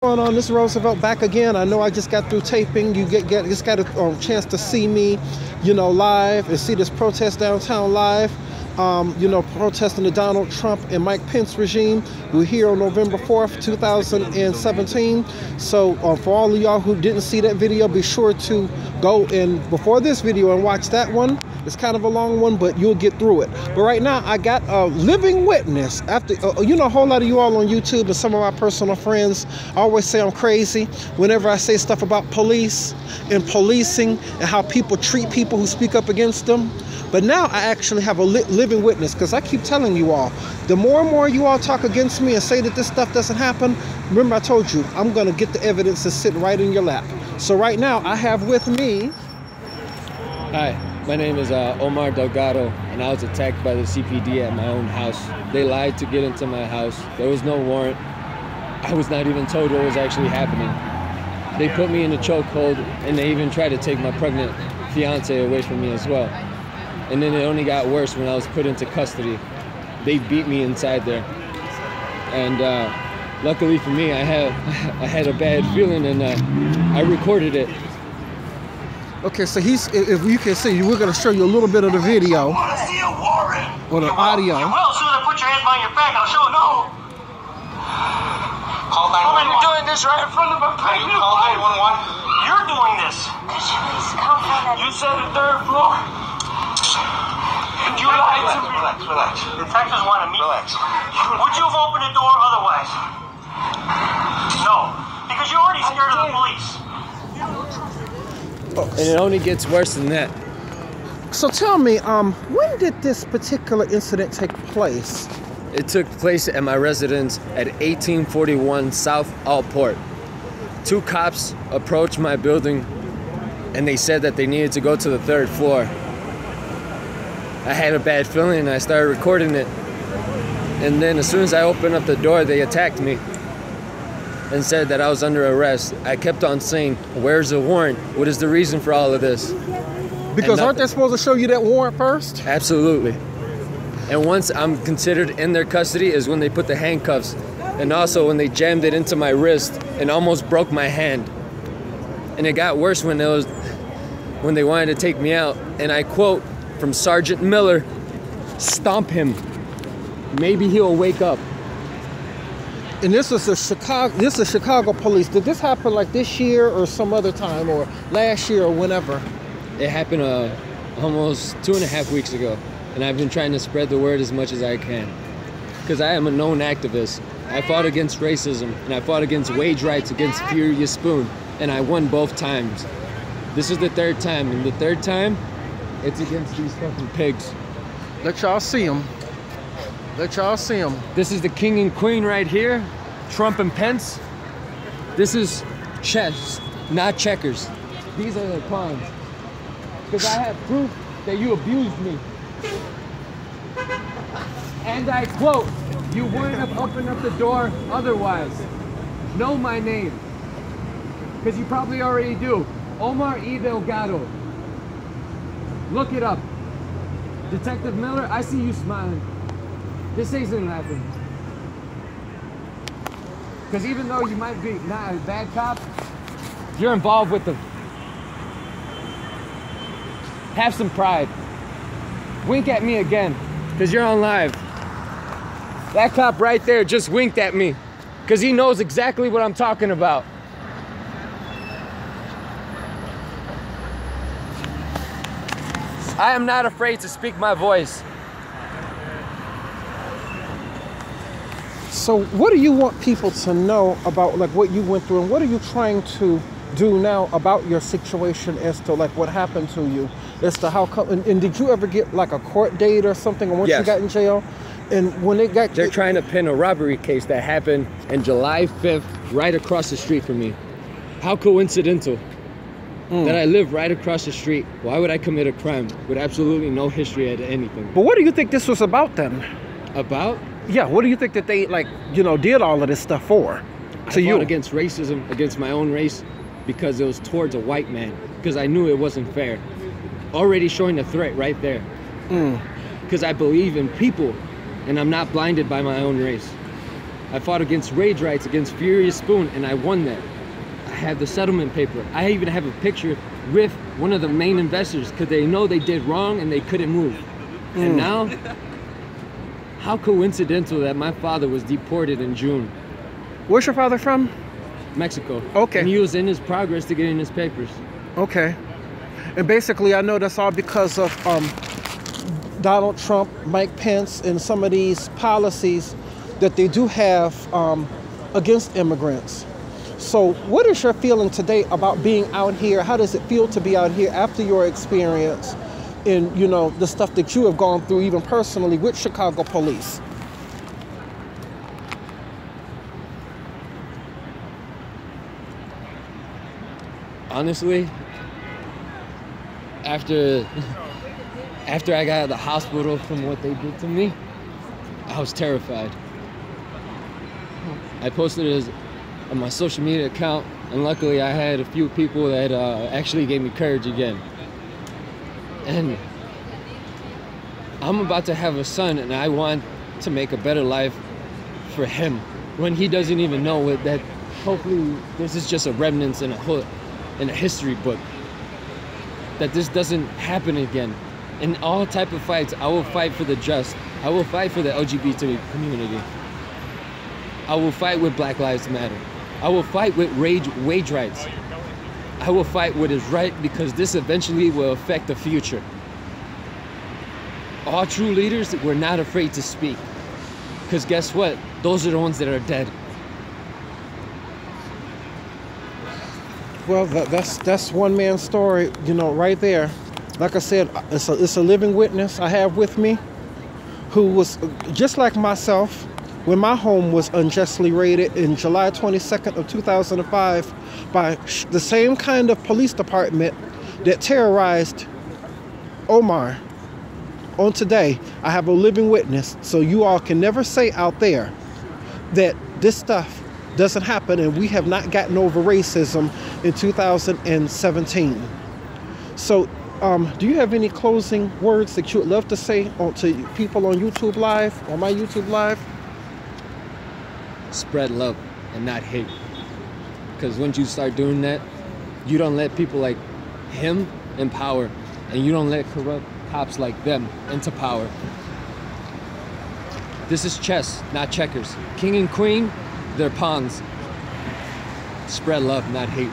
Going on, this Roosevelt back again. I know I just got through taping. You just got a chance to see me, you know, live and see this protest downtown live. You know, protesting the Donald Trump and Mike Pence regime. We're here on November 4th, 2017. So for all of y'all who didn't see that video, be sure to go in before this video and watch that one. It's kind of a long one, but you'll get through it. But right now, I got a living witness. After you know, a whole lot of you all on YouTube and some of my personal friends always say I'm crazy whenever I say stuff about police and policing and how people treat people who speak up against them. But now I actually have a living witness, because I keep telling you all, the more and more you all talk against me and say that this stuff doesn't happen, remember I told you, I'm going to get the evidence that's sitting right in your lap. So right now I have with me... Hi, my name is Omar Delgado, and I was attacked by the CPD at my own house. They lied to get into my house. There was no warrant. I was not even told what was actually happening. They put me in a chokehold, and they even tried to take my pregnant fiance away from me as well. And then it only got worse when I was put into custody. They beat me inside there. And luckily for me, I had a bad feeling, and I recorded it. Okay, so if you can see, we're going to show you a little bit of the video. I want to see a warrant. Or the audio. You will, soon as I put your hands behind your back, I'll show no. Call 911. You're doing this right in front of my pregnant wife. Call 911. You're doing this. Could you please come from You said the third floor. You lied to me. Relax. Detectives want to meet. Relax. Would you have opened the door otherwise? No. Because you're already scared of the police. And it only gets worse than that. So tell me, when did this particular incident take place? It took place at my residence at 1841 South Altport. Two cops approached my building, and they said that they needed to go to the third floor. I had a bad feeling, and I started recording it. And then as soon as I opened up the door, they attacked me and said that I was under arrest. I kept on saying, where's the warrant? What is the reason for all of this? Because aren't they supposed to show you that warrant first? Absolutely. And once I'm considered in their custody is when they put the handcuffs, and also when they jammed it into my wrist and almost broke my hand. And it got worse when they wanted to take me out. And I quote from Sergeant Miller, "Stomp him. Maybe he'll wake up." And this is the Chicago police. Did this happen like this year or some other time, or last year or whenever? It happened almost 2.5 weeks ago, and I've been trying to spread the word as much as I can, because I am a known activist. I fought against racism, and I fought against wage rights against Furious Spoon, and I won both times. This is the third time, and the third time, it's against these fucking pigs. Let y'all see them. Let y'all see them. This is the king and queen right here, Trump and Pence. This is chess, not checkers. These are the pawns. Because I have proof that you abused me. And I quote, "You wouldn't have opened up the door otherwise." Know my name. Because you probably already do. Omar E. Delgado. Look it up. Detective Miller, I see you smiling. This isn't happening. Because even though you might be not a bad cop, you're involved with them. Have some pride. Wink at me again, because you're on live. That cop right there just winked at me, because he knows exactly what I'm talking about. I am not afraid to speak my voice. So what do you want people to know about like what you went through, and what are you trying to do now about your situation as to like what happened to you, as to how come, and did you ever get like a court date or something, or once you got in jail? And when they got... They're trying to pin a robbery case that happened on July 5th, right across the street from me. How coincidental that I live right across the street. Why would I commit a crime with absolutely no history at anything? But what do you think this was about then? About? Yeah, what do you think that they, like, you know, did all of this stuff for? I fought against racism, against my own race, because it was towards a white man, because I knew it wasn't fair. Already showing a threat right there. Because I believe in people, and I'm not blinded by my own race. I fought against Rage Rights, against Furious Spoon, and I won that. I have the settlement paper. I even have a picture with one of the main investors because they know they did wrong and they couldn't move. And now, how coincidental that my father was deported in June. Where's your father from? Mexico. Okay. And he was in his progress to getting his papers. Okay. And basically, I know that's all because of Donald Trump, Mike Pence, and some of these policies that they do have against immigrants. So what is your feeling today about being out here? How does it feel to be out here after your experience in, you know, the stuff that you have gone through, even personally, with Chicago police? Honestly, after I got out of the hospital from what they did to me, I was terrified. I posted it on my social media account, and luckily I had a few people that actually gave me courage again. And I'm about to have a son, and I want to make a better life for him when he doesn't even know that hopefully this is just a remnant in a history book, that this doesn't happen again. In all type of fights, I will fight for the just. I will fight for the LGBT community. I will fight with Black Lives Matter. I will fight with wage rights. I will fight what is right, because this eventually will affect the future. All true leaders were not afraid to speak, because guess what? Those are the ones that are dead. Well, that's one man's story, you know, right there. Like I said, it's a living witness I have with me, who was just like myself when my home was unjustly raided in July 22nd of 2005 by the same kind of police department that terrorized Omar. On today, I have a living witness, so you all can never say out there that this stuff doesn't happen and we have not gotten over racism in 2017. So do you have any closing words that you would love to say to people on YouTube Live, on my YouTube Live? Spread love and not hate. Because once you start doing that, you don't let people like him in power, and you don't let corrupt cops like them into power. This is chess, not checkers. King and queen, they're pawns. Spread love, not hate.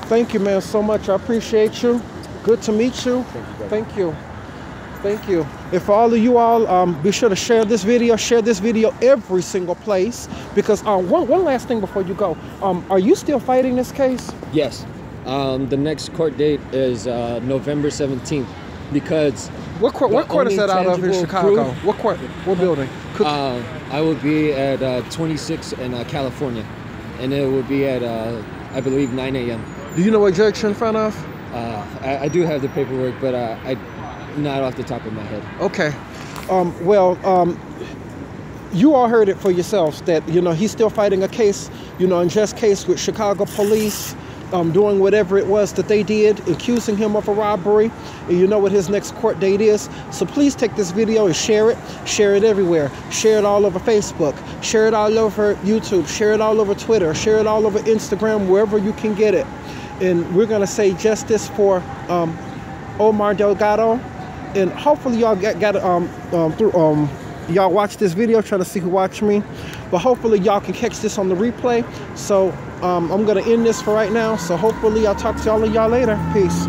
Thank you, man, so much. I appreciate you. Good to meet you. Thank you. Thank you. And for all of you all, be sure to share this video. Share this video every single place. Because one last thing before you go. Are you still fighting this case? Yes. The next court date is November 17th. Because what court is that out of in Chicago? What court? What building? I will be at 26 in California. And it will be at, I believe, 9 a.m. Do you know what judge you're in front of? I do have the paperwork, but not off the top of my head. Okay. You all heard it for yourselves that, you know, he's still fighting a case, you know, unjust case with Chicago police, doing whatever it was that they did, accusing him of a robbery. And you know what his next court date is. So please take this video and share it. Share it everywhere. Share it all over Facebook. Share it all over YouTube. Share it all over Twitter. Share it all over Instagram, wherever you can get it. And we're going to say justice for Omar Delgado. And hopefully y'all y'all watch this video, try to see who watched me. But hopefully y'all can catch this on the replay. So I'm going to end this for right now. So hopefully I'll talk to all of y'all later. Peace.